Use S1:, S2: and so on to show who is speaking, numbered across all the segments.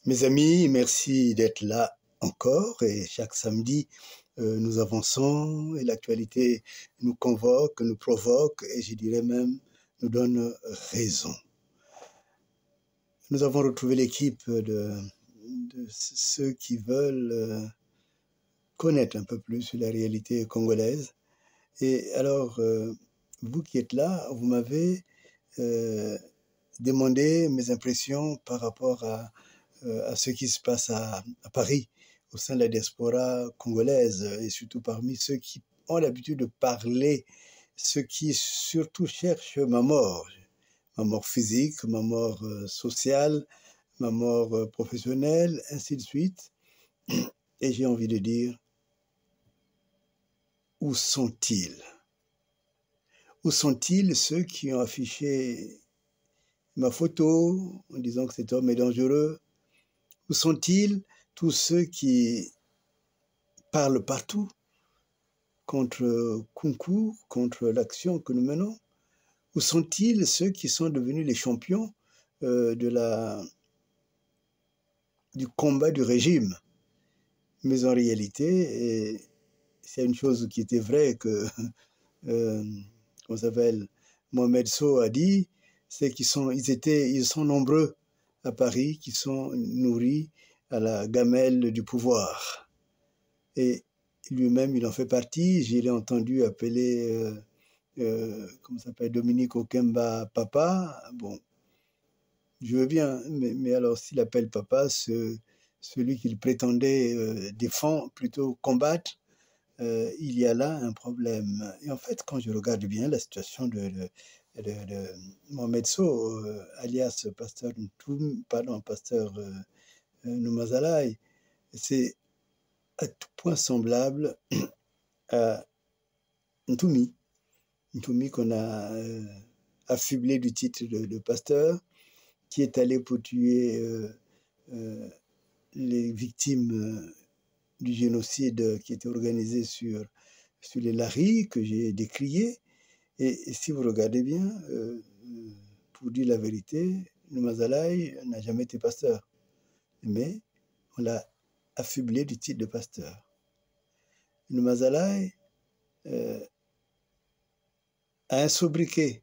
S1: Mes amis, merci d'être là encore et chaque samedi, nous avançons et l'actualité nous convoque, nous provoque et je dirais même nous donne raison. Nous avons retrouvé l'équipe de ceux qui veulent connaître un peu plus la réalité congolaise. Et alors, vous qui êtes là, vous m'avez demandé mes impressions par rapport à ce qui se passe à Paris, au sein de la diaspora congolaise, et surtout parmi ceux qui ont l'habitude de parler, ceux qui surtout cherchent ma mort physique, ma mort sociale, ma mort professionnelle, ainsi de suite. Et j'ai envie de dire, où sont-ils? Où sont-ils ceux qui ont affiché ma photo en disant que cet homme est dangereux? Où sont-ils tous ceux qui parlent partout contre Kunku, contre l'action que nous menons? Où sont-ils ceux qui sont devenus les champions du combat du régime? Mais en réalité, c'est une chose qui était vraie que, comment s'appelle, Mohamed Sow a dit, c'est qu'ils sont nombreux à Paris, qui sont nourris à la gamelle du pouvoir. Et lui-même, il en fait partie. Je l'ai entendu appeler, comment s'appelle, Dominique Okemba papa. Bon, je veux bien, mais alors s'il appelle papa celui qu'il prétendait défendre, plutôt combattre, il y a là un problème. Et en fait, quand je regarde bien la situation de Mohamed Sow, alias pasteur Numazalaï, c'est à tout point semblable à Ntoumi. Ntoumi qu'on a affublé du titre de pasteur, qui est allé pour tuer les victimes du génocide qui était organisé sur les Laris, que j'ai décrié. Et si vous regardez bien, pour dire la vérité, Numazalaï n'a jamais été pasteur. Mais on l'a affublé du titre de pasteur. Numazalaï a un sobriquet,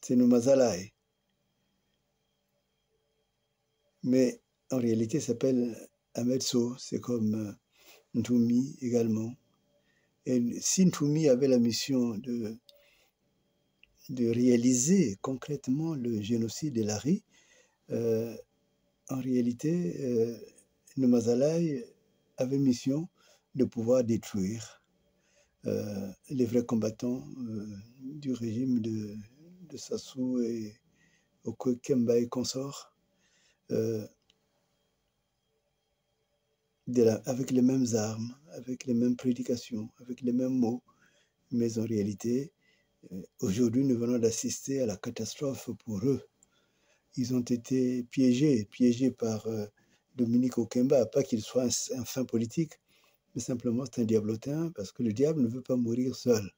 S1: c'est Numazalaï. Mais en réalité, il s'appelle Ahmed Sow, c'est comme Ntoumi également. Et si Ntoumi avait la mission de réaliser concrètement le génocide de Lari, en réalité, Numazalaï avait mission de pouvoir détruire les vrais combattants du régime de Sassou et Okemba et consorts, avec les mêmes armes, avec les mêmes prédications, avec les mêmes mots. Mais en réalité, aujourd'hui, nous venons d'assister à la catastrophe pour eux. Ils ont été piégés par Dominique Okemba, pas qu'il soit un fin politique, mais simplement c'est un diablotin, parce que le diable ne veut pas mourir seul.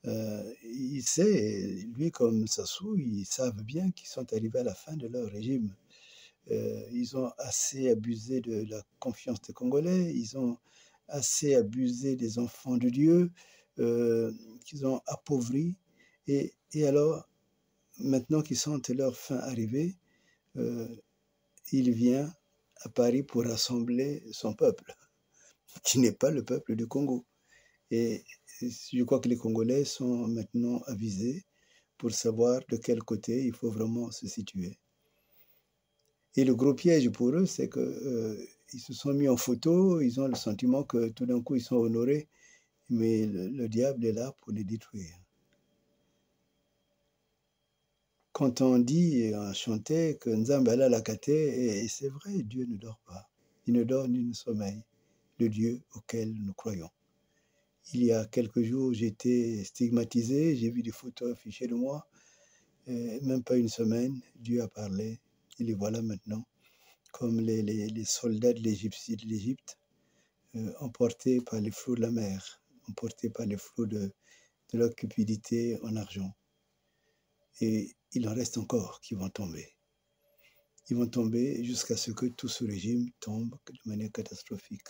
S1: Il sait, lui comme Sassou, ils savent bien qu'ils sont arrivés à la fin de leur régime. Ils ont assez abusé de la confiance des Congolais, ils ont assez abusé des enfants de Dieu, qu'ils ont appauvris. Et alors, maintenant qu'ils sentent leur fin arriver, il vient à Paris pour rassembler son peuple, qui n'est pas le peuple du Congo. Et je crois que les Congolais sont maintenant avisés pour savoir de quel côté il faut vraiment se situer. Et le gros piège pour eux, c'est qu'ils se sont mis en photo, ils ont le sentiment que tout d'un coup ils sont honorés, mais le diable est là pour les détruire. Quand on dit et on chantait que Nzambala Lakate, et c'est vrai, Dieu ne dort pas. Il ne dort ni ne sommeille, le Dieu auquel nous croyons. Il y a quelques jours, j'étais stigmatisé, j'ai vu des photos affichées de moi, même pas une semaine, Dieu a parlé, et les voilà maintenant, comme les soldats de l'Égypte, emportés par les flots de la mer, emportés par les flots de leur cupidité en argent. Et il en reste encore qui vont tomber. Ils vont tomber jusqu'à ce que tout ce régime tombe de manière catastrophique.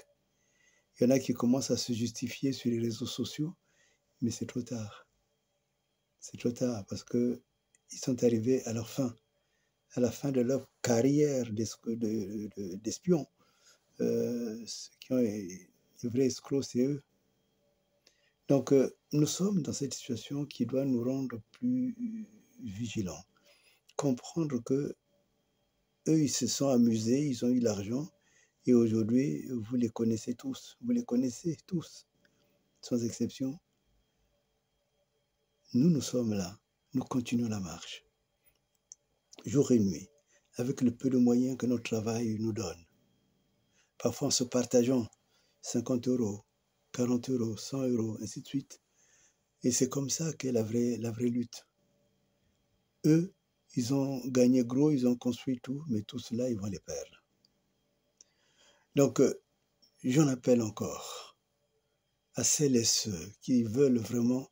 S1: Il y en a qui commencent à se justifier sur les réseaux sociaux, mais c'est trop tard. C'est trop tard parce qu'ils sont arrivés à leur fin, à la fin de leur carrière d'espions. Ceux qui ont les vrais escrocs, c'est eux. Donc, nous sommes dans cette situation qui doit nous rendre plus vigilants. Comprendre que eux, ils se sont amusés, ils ont eu l'argent, et aujourd'hui, vous les connaissez tous. Vous les connaissez tous, sans exception. Nous sommes là. Nous continuons la marche, jour et nuit, avec le peu de moyens que notre travail nous donne. Parfois, en se partageant 50 €, 40 €, 100 €, ainsi de suite. Et c'est comme ça qu'est la vraie lutte. Eux, ils ont gagné gros, ils ont construit tout, mais tout cela, ils vont les perdre. Donc, j'en appelle encore à celles et ceux qui veulent vraiment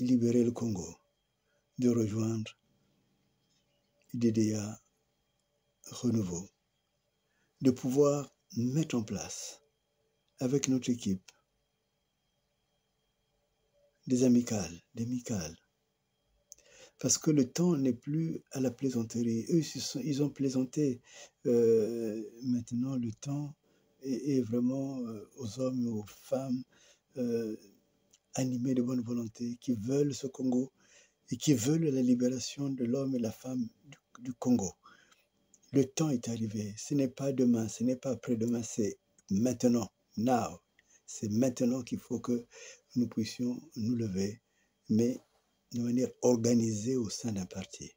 S1: libérer le Congo, de rejoindre UDDA Renouveau, de pouvoir mettre en place, avec notre équipe, des amicales, parce que le temps n'est plus à la plaisanterie. Eux, ils ont plaisanté. Maintenant, le temps est vraiment aux hommes et aux femmes animés de bonne volonté, qui veulent ce Congo et qui veulent la libération de l'homme et la femme du Congo. Le temps est arrivé. Ce n'est pas demain, ce n'est pas après-demain, c'est maintenant, now. C'est maintenant qu'il faut que nous puissions nous lever, mais de manière organisée au sein d'un parti.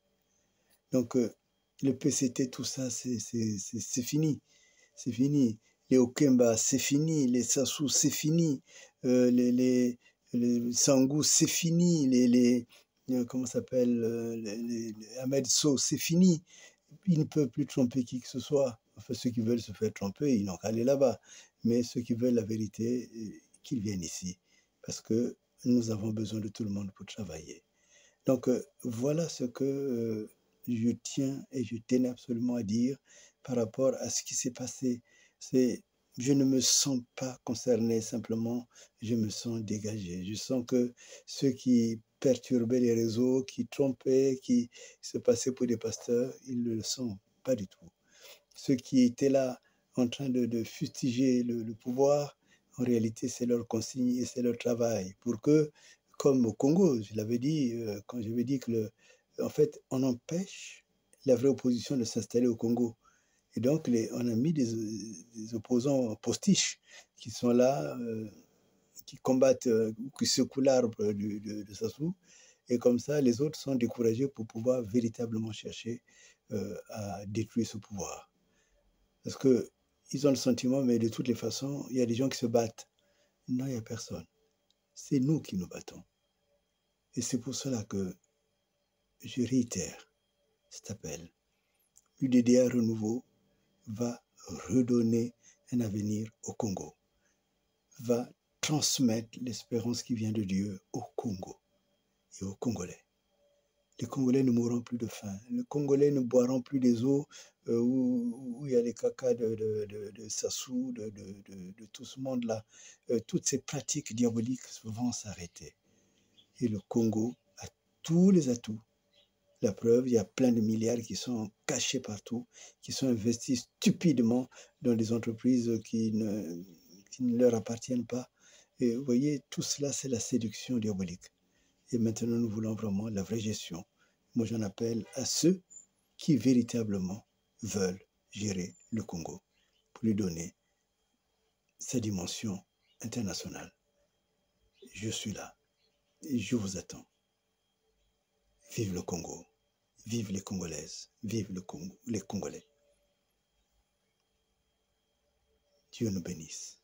S1: Donc, le PCT, tout ça, c'est fini. C'est fini. Les Okemba, c'est fini. Les Sassou, c'est fini. Les Sangou, c'est fini. Comment ça s'appelle, les Ahmed Sow, c'est fini. Ils ne peuvent plus tromper qui que ce soit. Enfin, ceux qui veulent se faire tromper, ils n'ont qu'à aller là-bas. Mais ceux qui veulent la vérité, qu'ils viennent ici. Parce que nous avons besoin de tout le monde pour travailler. Donc, voilà ce que je tiens et je tenais absolument à dire par rapport à ce qui s'est passé. Je ne me sens pas concerné, simplement, je me sens dégagé. Je sens que ceux qui perturbaient les réseaux, qui trompaient, qui se passaient pour des pasteurs, ils ne le sont pas du tout. Ceux qui étaient là en train de fustiger le pouvoir, en réalité, c'est leur consigne et c'est leur travail pour que, comme au Congo, je l'avais dit, quand j'avais dit que, en fait, on empêche la vraie opposition de s'installer au Congo. Et donc, on a mis des opposants postiches qui sont là, qui combattent, qui secouent l'arbre de Sassou. Et comme ça, les autres sont découragés pour pouvoir véritablement chercher à détruire ce pouvoir. Parce qu'ils ont le sentiment, mais de toutes les façons, il y a des gens qui se battent. Non, il n'y a personne. C'est nous qui nous battons. Et c'est pour cela que je réitère cet appel. L'UDDA Renouveau va redonner un avenir au Congo, va transmettre l'espérance qui vient de Dieu au Congo et aux Congolais. Les Congolais ne mourront plus de faim. Les Congolais ne boiront plus des eaux où il y a les cacas de Sassou, de tout ce monde-là. Toutes ces pratiques diaboliques vont s'arrêter. Et le Congo a tous les atouts. La preuve, il y a plein de milliards qui sont cachés partout, qui sont investis stupidement dans des entreprises qui ne leur appartiennent pas. Et vous voyez, tout cela, c'est la séduction diabolique. Et maintenant, nous voulons vraiment la vraie gestion. Moi, j'en appelle à ceux qui véritablement veulent gérer le Congo pour lui donner sa dimension internationale. Je suis là et je vous attends. Vive le Congo, vive les Congolaises, vive les Congolais. Dieu nous bénisse.